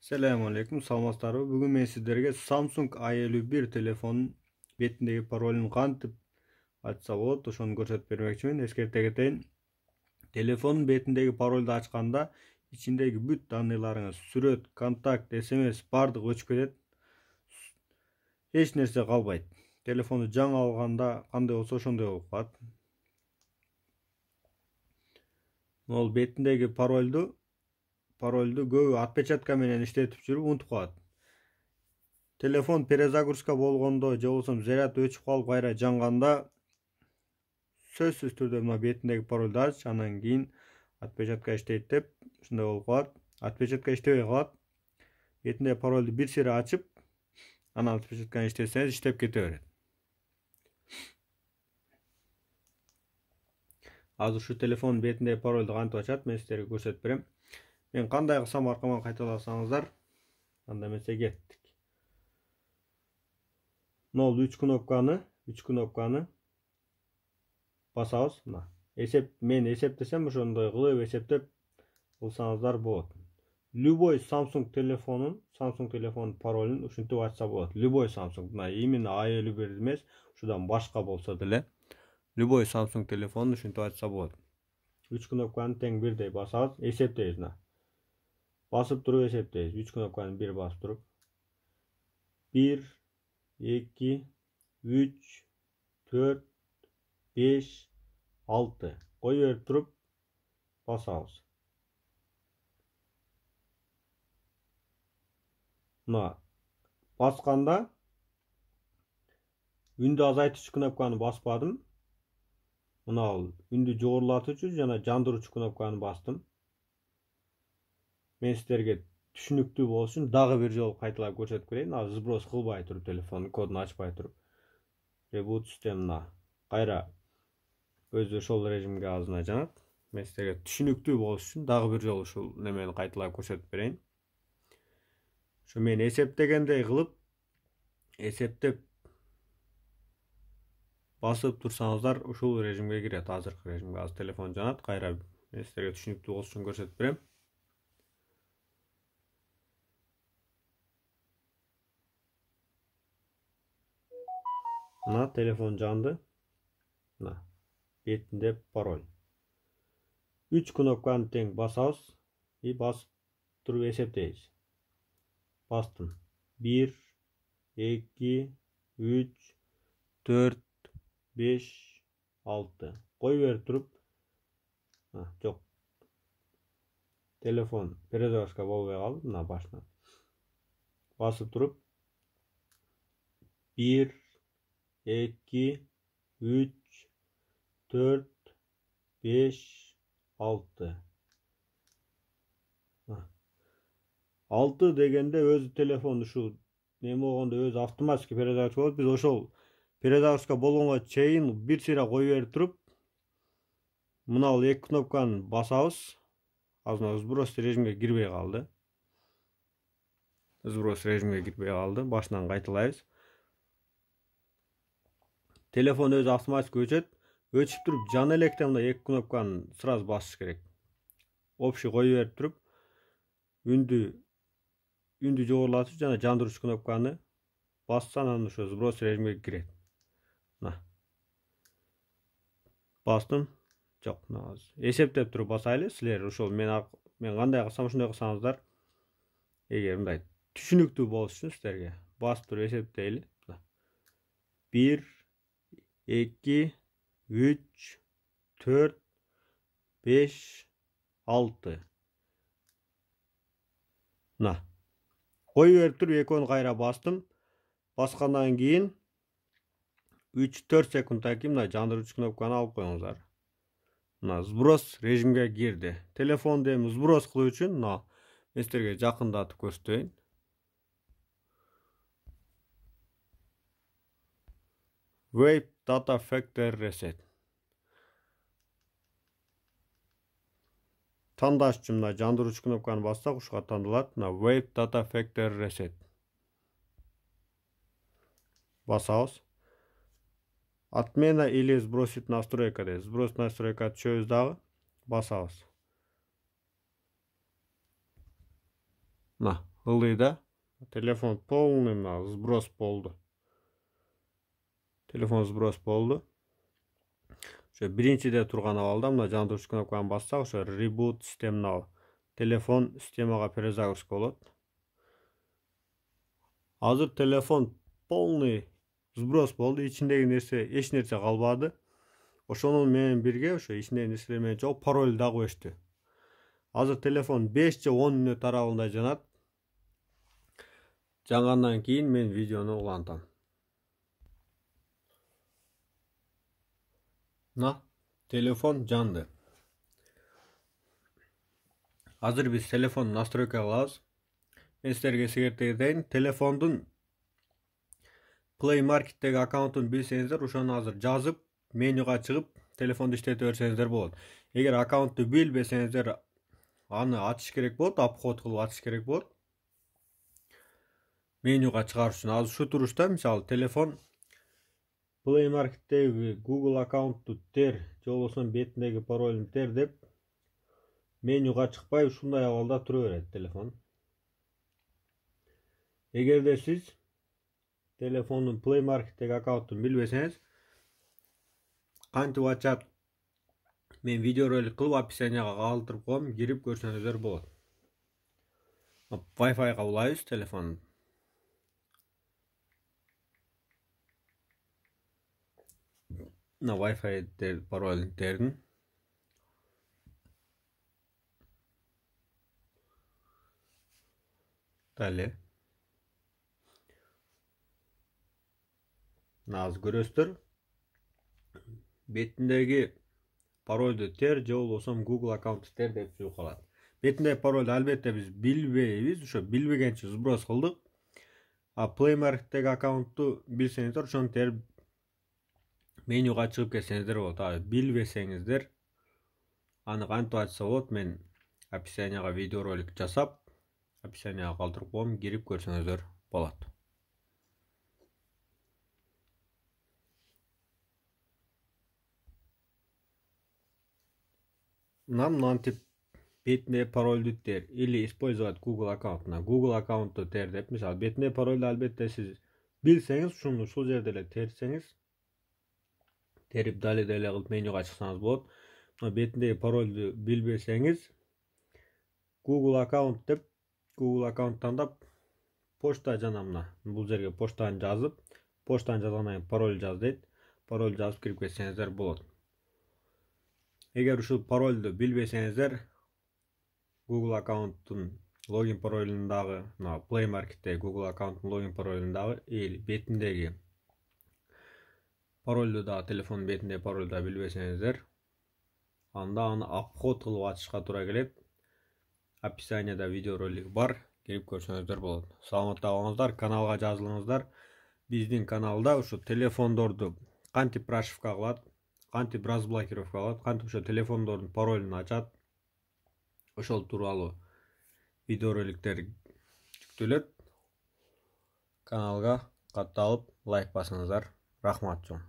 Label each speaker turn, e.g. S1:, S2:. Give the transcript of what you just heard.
S1: Selamun aleyküm, salamatsыздарбы. Бүгін мен сіздерге Samsung A51 telefonun бетіндегі паролін қантып açsa болады, ошоны көрсөтүп бермекчимин. Эскерте кетейин. Телефонун бетіндегі парольду ачканда ичиндеги бүт данныйларыңыз, сүрөт, контакт, SMS бардыгы өчүп кетет. Эч нерсе калбайт. Телефонду жаңы алганда кандай болсо ошондой болуп калат. Ол бетіндеги парольду көбү отпечатка менен иштетип жүрүп унутуп калат. Телефон перезагрузка болгондо же болбосо заряд өчүп калып кайра жанганда сөзсүз түрдө мына бетиндеги парольду ач, анан кийин отпечатка иштейт деп ушундай болуп калат. Отпечатка иштебей калат. Бетиндеги парольду бир сире ачып, анан отпечатканы иштетсеңиз иштеп кете берет. Азыр ушу телефонун бетиндеги парольду кантип ачат, мен сиздерге көрсөтүп берем. Мен кандай кылсам аркаман кайталасаңыздар, анда эмесе кеттик. Нол 3 кнопканы басабыз. Мен эсептесем ошондой кылып эсептеп кылсаңыздар болот. Любой Samsung телефонун паролун ушинтип ачса болот. Любой Samsung, именно A51 эмес, ушудан башка болсо деле любой Samsung телефонун ушинтип ачса болот. 3 кнопканы тең бирдей басабыз, эсептейбиз. Басып туруп эсептейбиз. 3 кнопканы бир басып туруп. 1, 2, 3, 4, 5, 6. Кой берип туруп басабыз. Басканда үндү азайтуучу кнопканы баспадым. Үндү жогорулатуучу жана жандыруучу кнопканы бастым. Мен сиздерге түшүнүктүү болуш үчүн дагы бир жолу кайталап көрсөтүп берейин. Сброс кылбай туруп телефондун кодун ачпай туруп. Reboot система кайра өзү ошол режимге азына жанат. Мен сиздерге түшүнүктүү болуш үчүн дагы бир жолу ушул немени кайталап көрсөтүп берейин. Ошо мен эсептегендей кылып, эсептеп басып турсаңыздар ушул режимге кирет, азыркы режимге. Азыр телефон жанат, кайра мен сиздерге түшүнүктүү болуш үчүн көрсөтүп берем. Телефон жанды. Бетинде пароль. 3 кнопканы тең басабыз и басып туруп эсептейбиз. Бастым. 1, 2, 3, 4, 5, 6. Кой берип туруп. Жок. Телефон перезагрузка болбой калды, башынан. Басып туруп 1, 2, 3, 4, 5, 6. 6 дегенде өзү телефон ушул неме болгондо өзү автоматически перезагрузка болот. Биз ошол перезагрузка болгонго чейин бир сире кой берип туруп, мына 2 кнопканы басабыз. Азыр сброс режимге кирбей калды. Башынан кайталайбыз. Телефон өзү автоматически өчөт. Өчүп туруп жана электе мына 2 кнопканы сразу басыш керек. Общий кой берип туруп, үндү жогорулатуучу жана жандыруучу кнопканы басса, анан ошо сброс режимге кирет. Бастым. Жок, эсептеп туруп басайлы. Силер ошол мен кандай кылсам ошондой кылсаңыздар, эгер мындай түшүнүктүү болуш үчүн силерге басып туруп эсептейли. 1, 2, 3, 4, 5, 6. Кой берип туруп экөөнү кайра бастым. Баскандан кийин 3-4 секунддан кийин жандыруучу кнопканы алып коюңуздар. Сброс режимге кирди. Телефонду эми сброс кылуу үчүн мен сиздерге жакындатып көрсөтөйүн. Vape Data Factory Reset. Тандаш үчүн жандыруучу кнопканы бассак, ушуга тандалат. Vape Data Factory Reset. Басабыз. Отмена или сбросить настройка дейт. Сброс настройка түшөбүз дагы. Басабыз. ылдыйда. Телефон полный сброс болду. Телефон сброс болду. Ошо биринчиде турган абалда мына жандыргыч кнопканы бассак, ошо reboot система телефон системага перезагрузка болот. Азыр телефон полный сброс болду, ичиндеги нерсе эч нерсе калбады. Ошонун менен бирге ошо ичиндеги нерселер менен чогуу пароль дагы өчтү. Азыр телефон 5 же 10 мүнөт аралыгында жанат. Жангандан кийин мен видеону улантам. Телефон жанды. Азыр биз телефон настройка кылабыз. Мен силерге эскертейин, телефондун Play Market'tеги аккаунтун билсеңиздер, ошону азыр жазып, менюга чыгып, телефонду иштете берсеңиздер болот. Эгер аккаунтту билбесеңиздер, аны ачыш керек болот, обход кылып ачыш керек болот. Менюга чыгарыш үчүн азыр ушу турушта, мисалы, телефон Play Market'теги Google аккаунтту тер, же болбосо бетиндеги паролун тер деп, менюга чыкпай ушундай абалда тура берет телефон. Эгерде сиз телефондун Play Market'теги аккаунтун билбесеңиз, кантип ачат, мен видео ролик кылып описанияга калтырып коем, кирип көрсөңүздөр болот. Wi-Fi'га улайбыз телефон. Wi-Fi паролун тердим. Далее. Азыр көрөсүздөр. Бетиндеги паролду тер, же болбосо Google аккаунтту тер деп чыгып калат. Бетиндеги паролду албетте биз билбейбиз, ошо билбегенче сброс кылдык. Play Market'теги аккаунтту билсеңиздер, ошону тер менюга чыгып кетсеңиздер болот. Билбесеңиздер, аны кантип ачса болот, мен описанияга видео ролик жасап, описанияга калтырып коем, кирип көрсөңүздөр болот. Мынантип бетиндеги паролду тер или использовать Google аккаунтуна. Google аккаунтту тер деп, мисалы, бетиндеги паролду албетте сиз билсеңиз, ушул жерде эле терсеңиз, терип далее кылып менюга чыксаңыз болот. Бетиндеги паролду билбесеңиз, Google аккаунт деп, Google аккаунт тандап, почта жана мына бул жерге почтаны жазып, почтаны жазгандан кийин пароль жаз дейт. Пароль жазып кирип кетсеңиздер болот. Эгер ушул паролду билбесеңиздер, Google аккаунттун логин паролундагы, Play Market'теги Google аккаунттун логин паролундагы бетиндеги паролду да, телефонун бетиндеги паролду да билбесеңиздер, анда аны обход кылып ачышка туура келет. Описанияда видео ролик бар, кирип көрсөңүздөр болот. Саламатта болуңуздар, каналга жазылыңыздар. Биздин каналда ушу телефондорду кантип прошивка кылат, кантип разблокировка кылат, кантип ошо телефондордун паролун ачат, ошол тууралуу видео роликтер жүктөлөт. Каналга катталып лайк басыңыздар. Рахмат чоң.